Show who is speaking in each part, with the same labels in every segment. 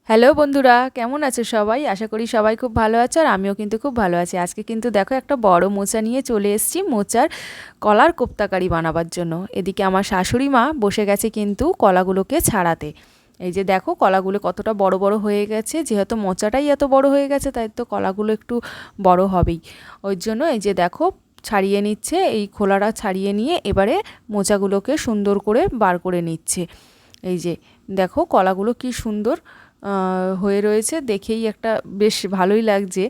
Speaker 1: Hello বন্ধুরা, কেমন আছো সবাই? আশা করি সবাই খুব ভালো আছো আর আমিও কিন্তু খুব ভালো আছি। আজকে কিন্তু দেখো একটা বড় মোচা নিয়ে চলে এসেছি মোচার কলার কোপ্তাকারি বানাবার জন্য। এদিকে আমার শাশুড়ি মা বসে গেছে কিন্তু কলাগুলোকে ছাড়াতে। এই যে দেখো কলাগুলো কতটা বড় বড় হয়ে গেছে, যেহেতু মোচাটাই এত বড় হয়ে গেছে তাই তো কলাগুলো একটু বড় হবেই। ওই জন্য এই যে দেখো ছাড়িয়ে নিচ্ছে, এই খোলাটা ছাড়িয়ে নিয়ে এবারে মোচাগুলোকে সুন্দর করে বার করে নিচ্ছে। এই যে দেখো কলাগুলো কি সুন্দর হয়ে রয়েছে, দেখেই একটা বেশ ভালোই লাগছে।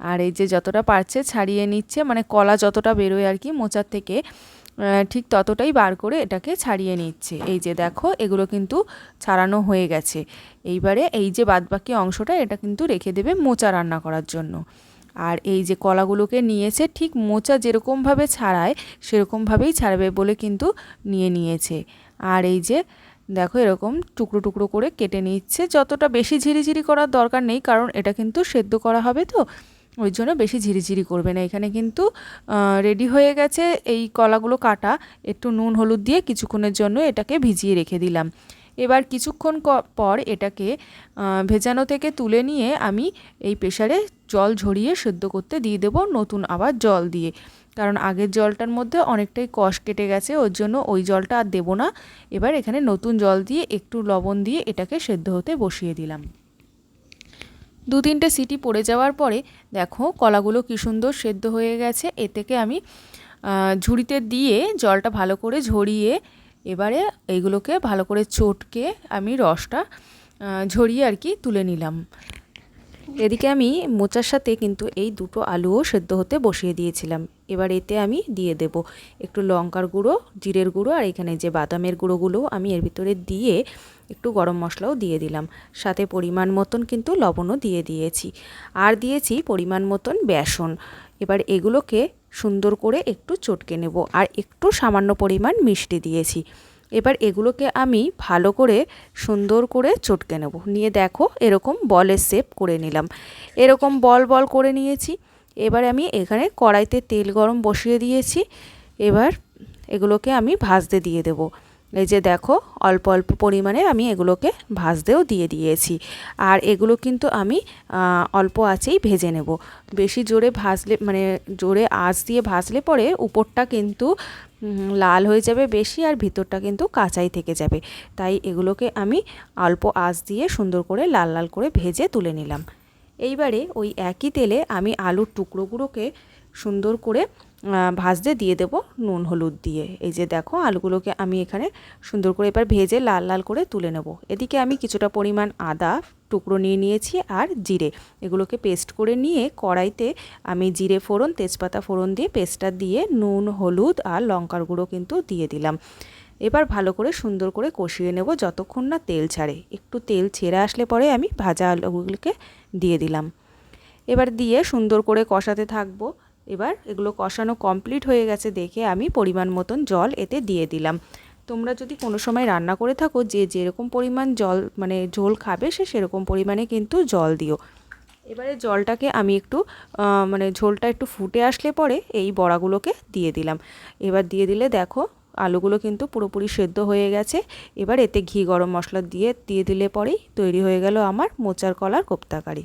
Speaker 1: আর এই যে যতটা পারছে ছাড়িয়ে নিচ্ছে, মানে কলা যতটা বেরোয় আর কি মোচার থেকে, ঠিক ততটাই বার করে এটাকে ছাড়িয়ে নিচ্ছে। এই যে দেখো এগুলো কিন্তু ছাড়ানো হয়ে গেছে। এইবারে এই যে বাদবাকি অংশটা এটা কিন্তু রেখে দেবে মোচা রান্না করার জন্য। আর এই যে কলাগুলোকে নিয়েছে ঠিক মোচা যেরকমভাবে ছাড়ায় সেরকমভাবেই ছাড়বে বলে কিন্তু নিয়েছে। আর এই যে দেখো এরকম টুকরো টুকরো করে কেটে নিচ্ছে। যতটা বেশি ঝিরিঝিরি করার দরকার নেই, কারণ এটা কিন্তু সেদ্ধ করা হবে, তো ওই জন্য বেশি ঝিরিঝিরি করবে না। এখানে কিন্তু রেডি হয়ে গেছে এই কলাগুলো কাটা। একটু নুন হলুদ দিয়ে কিছুক্ষণের জন্য এটাকে ভিজিয়ে রেখে দিলাম। এবার কিছুক্ষণ পর এটাকে ভেজানো থেকে তুলে নিয়ে আমি এই প্রেসারে জল ঝরিয়ে সেদ্ধ করতে দিয়ে দেবো, নতুন আবার জল দিয়ে। কারণ আগের জলটার মধ্যে অনেকটাই কষ কেটে গেছে, ওর জন্য ওই জলটা আর দেবো না। এবার এখানে নতুন জল দিয়ে একটু লবণ দিয়ে এটাকে সেদ্ধ হতে বসিয়ে দিলাম। 2-3টে সিটি পড়ে যাওয়ার পরে দেখো কলাগুলো কী সুন্দর সেদ্ধ হয়ে গেছে। এ থেকে আমি ঝুড়িতে দিয়ে জলটা ভালো করে ঝরিয়ে এবারে এইগুলোকে ভালো করে চটকে আমি রসটা ঝরিয়ে আর কি তুলে নিলাম। এদিকে আমি মোচার সাথে কিন্তু এই দুটো আলুও সেদ্ধ হতে বসিয়ে দিয়েছিলাম। এবার এতে আমি দিয়ে দেব একটু লঙ্কার গুঁড়ো, জিরের গুঁড়ো, আর এখানে যে বাদামের গুঁড়োগুলো আমি এর ভিতরে দিয়ে একটু গরম মশলাও দিয়ে দিলাম। সাথে পরিমাণ মতন কিন্তু লবণও দিয়ে দিয়েছি, আর দিয়েছি পরিমাণ মতন বেসন। এবার এগুলোকে সুন্দর করে একটু চটকে নেব, আর একটু সামান্য পরিমাণ মিষ্টি দিয়েছি। এবার এগুলোকে আমি ভালো করে সুন্দর করে চটকে নেব। নিয়ে দেখো এরকম বলের শেপ করে নিলাম, এরকম বল বল করে নিয়েছি। এবার আমি এখানে কড়াইতে তেল গরম বসিয়ে দিয়েছি। এবার এগুলোকে আমি ভাজতে দিয়ে দেব। এই যে দেখো অল্প অল্প পরিমাণে আমি এগুলোকে ভাজতেও দিয়ে দিয়েছি। আর এগুলো কিন্তু আমি অল্প আঁচেই ভেজে নেব। বেশি জোরে ভাজলে, মানে জোরে আঁচ দিয়ে ভাজলে পরে উপরটা কিন্তু লাল হয়ে যাবে বেশি, আর ভিতরটা কিন্তু কাঁচাই থেকে যাবে। তাই এগুলোকে আমি অল্প আঁচ দিয়ে সুন্দর করে লাল লাল করে ভেজে তুলে নিলাম। এইবারে ওই একই তেলে আমি আলুর টুকরোগুলোকে সুন্দর করে ভাজতে দিয়ে দেব নুন হলুদ দিয়ে। এই যে দেখো আলুগুলোকে আমি এখানে সুন্দর করে এবার ভেজে লাল লাল করে তুলে নেব। এদিকে আমি কিছুটা পরিমাণ আদা টুকরো নিয়ে নিয়েছি, আর জিরে, এগুলোকে পেস্ট করে নিয়ে কড়াইতে আমি জিরে ফোড়ন, তেজপাতা ফোড়ন দিয়ে পেস্টটা দিয়ে নুন হলুদ আর লঙ্কার গুঁড়ো কিন্তু দিয়ে দিলাম। এবার ভালো করে সুন্দর করে কষিয়ে নেব যতক্ষণ না তেল ছাড়ে। একটু তেল ছেড়ে আসলে পরে আমি ভাজা আলুগুলোকে দিয়ে দিলাম। এবার দিয়ে সুন্দর করে কষাতে থাকবো। এবার এগুলো কষানো কমপ্লিট হয়ে গেছে দেখে আমি পরিমাণ মতন জল এতে দিয়ে দিলাম। তোমরা যদি কোনো সময় রান্না করে থাকো, যে যেরকম পরিমাণ জল মানে ঝোল খাবে সে সেরকম পরিমাণে কিন্তু জল দিও। এবারে জলটাকে আমি একটু মানে ঝোলটা একটু ফুটে আসলে পরে এই বড়াগুলোকে দিয়ে দিলাম। এবার দিয়ে দিলে দেখো আলুগুলো কিন্তু পুরোপুরি সেদ্ধ হয়ে গেছে। এবার এতে ঘি গরম মশলা দিয়ে দিলে পরেই তৈরি হয়ে গেল আমার মোচার কলার কোপ্তা কারি।